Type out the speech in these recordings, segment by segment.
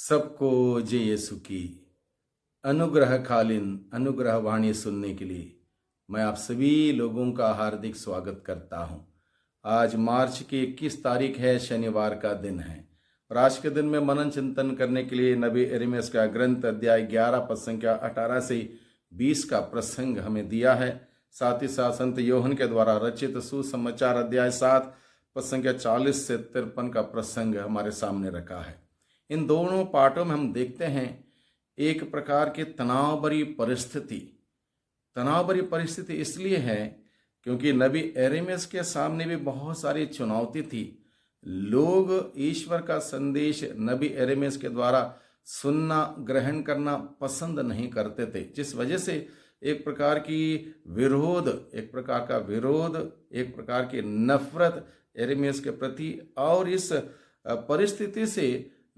सबको जय यीशु की अनुग्रहकालीन अनुग्रह वाणी सुनने के लिए मैं आप सभी लोगों का हार्दिक स्वागत करता हूं। आज मार्च की 21 तारीख है, शनिवार का दिन है और आज के दिन में मनन चिंतन करने के लिए नबी यिर्मयाह का ग्रंथ अध्याय 11 पद संख्या 18 से 20 का प्रसंग हमें दिया है। साथ ही साथ संत यूहन्ना के द्वारा रचित सुसमाचार अध्याय 7 पद संख्या 40 से 53 का प्रसंग हमारे सामने रखा है। इन दोनों पाठों में हम देखते हैं एक प्रकार की तनाव भरी परिस्थिति इसलिए है क्योंकि नबी यिर्मयाह के सामने भी बहुत सारी चुनौती थी। लोग ईश्वर का संदेश नबी यिर्मयाह के द्वारा सुनना ग्रहण करना पसंद नहीं करते थे, जिस वजह से एक प्रकार की नफरत यिर्मयाह के प्रति, और इस परिस्थिति से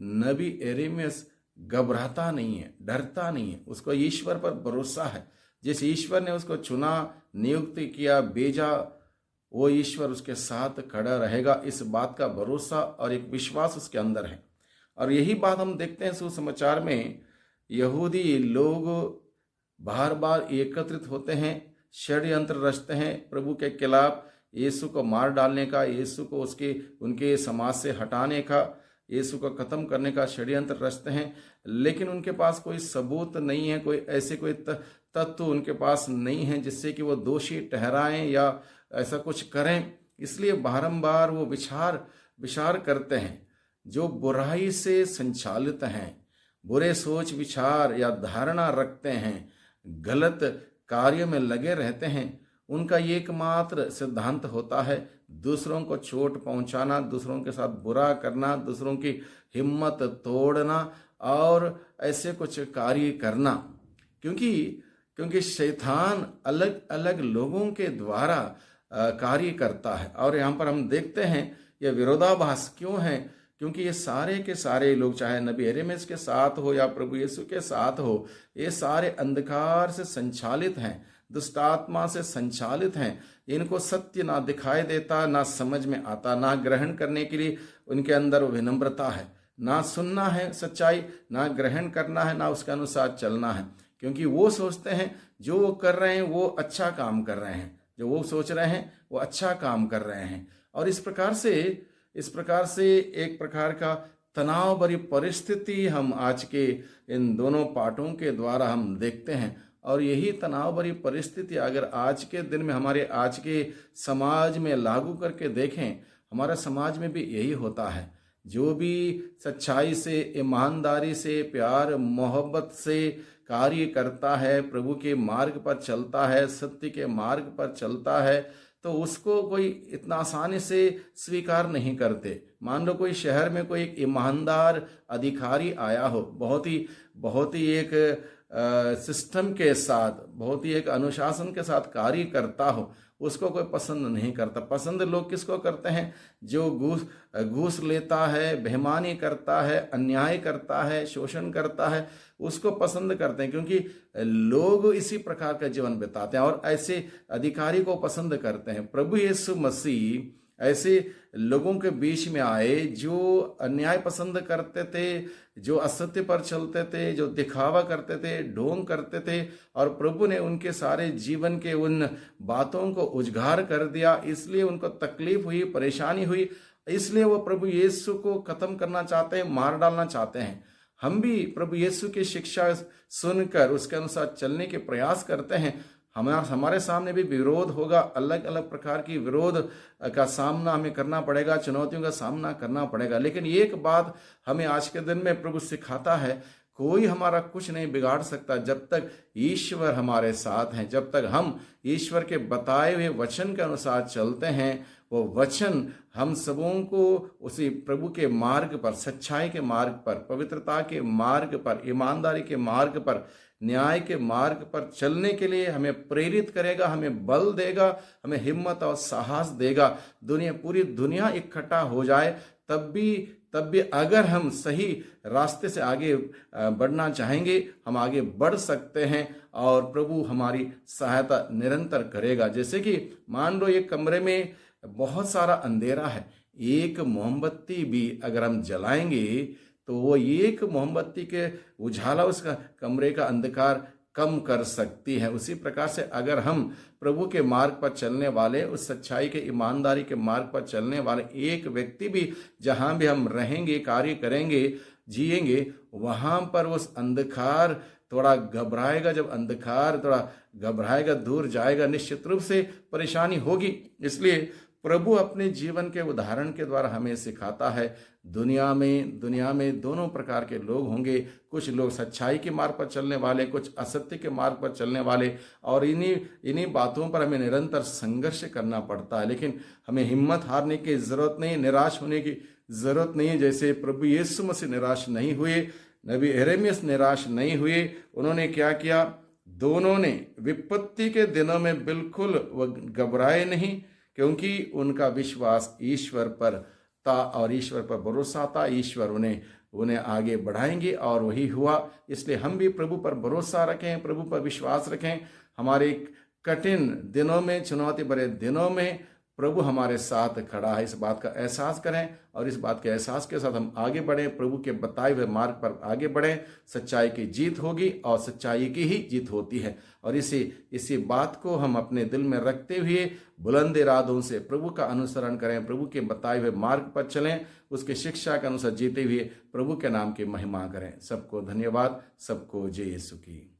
नबी यिर्मयाह घबराता नहीं है, डरता नहीं है। उसको ईश्वर पर भरोसा है। जिस ईश्वर ने उसको चुना, नियुक्त किया, भेजा, वो ईश्वर उसके साथ खड़ा रहेगा, इस बात का भरोसा और एक विश्वास उसके अंदर है। और यही बात हम देखते हैं सुसमाचार में। यहूदी लोग बार बार एकत्रित होते हैं, षड्यंत्र रचते हैं प्रभु के खिलाफ, यीशु को मार डालने का, यीशु को उनके समाज से हटाने का, यीशु को खत्म करने का षड्यंत्र रचते हैं। लेकिन उनके पास कोई सबूत नहीं है, कोई तत्व उनके पास नहीं है जिससे कि वो दोषी ठहराएं या ऐसा कुछ करें। इसलिए बारंबार वो विचार करते हैं। जो बुराई से संचालित हैं, बुरे सोच विचार या धारणा रखते हैं, गलत कार्य में लगे रहते हैं, उनका एकमात्र सिद्धांत होता है दूसरों को चोट पहुंचाना, दूसरों के साथ बुरा करना, दूसरों की हिम्मत तोड़ना और ऐसे कुछ कार्य करना। क्योंकि शैतान अलग अलग लोगों के द्वारा कार्य करता है। और यहाँ पर हम देखते हैं यह विरोधाभास क्यों है, क्योंकि ये सारे के सारे लोग, चाहे नबी यिर्मयाह के साथ हो या प्रभु यीशु के साथ हो, ये सारे अंधकार से संचालित हैं, दुष्टात्मा से संचालित हैं। इनको सत्य ना दिखाई देता, ना समझ में आता, ना ग्रहण करने के लिए उनके अंदर विनम्रता है, ना सुनना है सच्चाई, ना ग्रहण करना है, ना उसके अनुसार चलना है। क्योंकि वो सोचते हैं जो वो कर रहे हैं वो अच्छा काम कर रहे हैं, जो वो सोच रहे हैं वो अच्छा काम कर रहे हैं। और इस प्रकार से एक प्रकार का तनाव भरी परिस्थिति हम आज के इन दोनों पाठों के द्वारा हम देखते हैं। और यही तनाव भरी परिस्थिति अगर आज के दिन में हमारे आज के समाज में लागू करके देखें, हमारा समाज में भी यही होता है। जो भी सच्चाई से, ईमानदारी से, प्यार मोहब्बत से कार्य करता है, प्रभु के मार्ग पर चलता है, सत्य के मार्ग पर चलता है, तो उसको कोई इतना आसानी से स्वीकार नहीं करते। मान लो कोई शहर में कोई एक ईमानदार अधिकारी आया हो, बहुत ही एक सिस्टम के साथ, बहुत ही एक अनुशासन के साथ कार्य करता हो, उसको कोई पसंद नहीं करता। पसंद लोग किसको करते हैं? जो घूस लेता है, बेईमानी करता है, अन्याय करता है, शोषण करता है, उसको पसंद करते हैं। क्योंकि लोग इसी प्रकार का जीवन बिताते हैं और ऐसे अधिकारी को पसंद करते हैं। प्रभु यीशु मसीह ऐसे लोगों के बीच में आए जो अन्याय पसंद करते थे, जो असत्य पर चलते थे, जो दिखावा करते थे, ढोंग करते थे, और प्रभु ने उनके सारे जीवन के उन बातों को उजागर कर दिया। इसलिए उनको तकलीफ हुई, परेशानी हुई, इसलिए वो प्रभु यीशु को खत्म करना चाहते हैं, मार डालना चाहते हैं। हम भी प्रभु यीशु की शिक्षा सुनकर उसके अनुसार चलने के प्रयास करते हैं। हमारे सामने भी विरोध होगा, अलग अलग प्रकार की विरोध का सामना हमें करना पड़ेगा, चुनौतियों का सामना करना पड़ेगा। लेकिन एक बात हमें आज के दिन में प्रभु सिखाता है, कोई हमारा कुछ नहीं बिगाड़ सकता जब तक ईश्वर हमारे साथ हैं। जब तक हम ईश्वर के बताए हुए वचन के अनुसार चलते हैं, वो वचन हम सबों को उसी प्रभु के मार्ग पर, सच्चाई के मार्ग पर, पवित्रता के मार्ग पर, ईमानदारी के मार्ग पर, न्याय के मार्ग पर चलने के लिए हमें प्रेरित करेगा, हमें बल देगा, हमें हिम्मत और साहस देगा। पूरी दुनिया इकट्ठा हो जाए तब भी अगर हम सही रास्ते से आगे बढ़ना चाहेंगे, हम आगे बढ़ सकते हैं और प्रभु हमारी सहायता निरंतर करेगा। जैसे कि मान लो एक कमरे में बहुत सारा अंधेरा है, एक मोमबत्ती भी अगर हम जलाएंगे तो वो एक मोमबत्ती के उजाला उसका कमरे का अंधकार कम कर सकती है। उसी प्रकार से अगर हम प्रभु के मार्ग पर चलने वाले, उस सच्चाई के ईमानदारी के मार्ग पर चलने वाले एक व्यक्ति भी जहां भी हम रहेंगे, कार्य करेंगे, जिएंगे, वहां पर उस अंधकार थोड़ा घबराएगा। जब अंधकार थोड़ा घबराएगा, दूर जाएगा, निश्चित रूप से परेशानी होगी। इसलिए प्रभु अपने जीवन के उदाहरण के द्वारा हमें सिखाता है दुनिया में दोनों प्रकार के लोग होंगे। कुछ लोग सच्चाई के मार्ग पर चलने वाले, कुछ असत्य के मार्ग पर चलने वाले, और इन्हीं बातों पर हमें निरंतर संघर्ष करना पड़ता है। लेकिन हमें हिम्मत हारने की जरूरत नहीं, निराश होने की जरूरत नहीं है। जैसे प्रभु यीशु मसीह निराश नहीं हुए, नबी यिर्मयाह निराश नहीं हुए। उन्होंने क्या किया? दोनों ने विपत्ति के दिनों में बिल्कुल घबराए नहीं, क्योंकि उनका विश्वास ईश्वर पर था और ईश्वर पर भरोसा था। ईश्वर उन्हें आगे बढ़ाएंगे और वही हुआ। इसलिए हम भी प्रभु पर भरोसा रखें, प्रभु पर विश्वास रखें। हमारे कठिन दिनों में, चुनौती भरे दिनों में प्रभु हमारे साथ खड़ा है, इस बात का एहसास करें और इस बात के एहसास के साथ हम आगे बढ़ें, प्रभु के बताए हुए मार्ग पर आगे बढ़ें। सच्चाई की जीत होगी और सच्चाई की ही जीत होती है। और इसी बात को हम अपने दिल में रखते हुए बुलंद इरादों से प्रभु का अनुसरण करें, प्रभु के बताए हुए मार्ग पर चलें, उसके शिक्षा के अनुसार जीते हुए प्रभु के नाम की महिमा करें। सबको धन्यवाद, सबको जय यीशु की।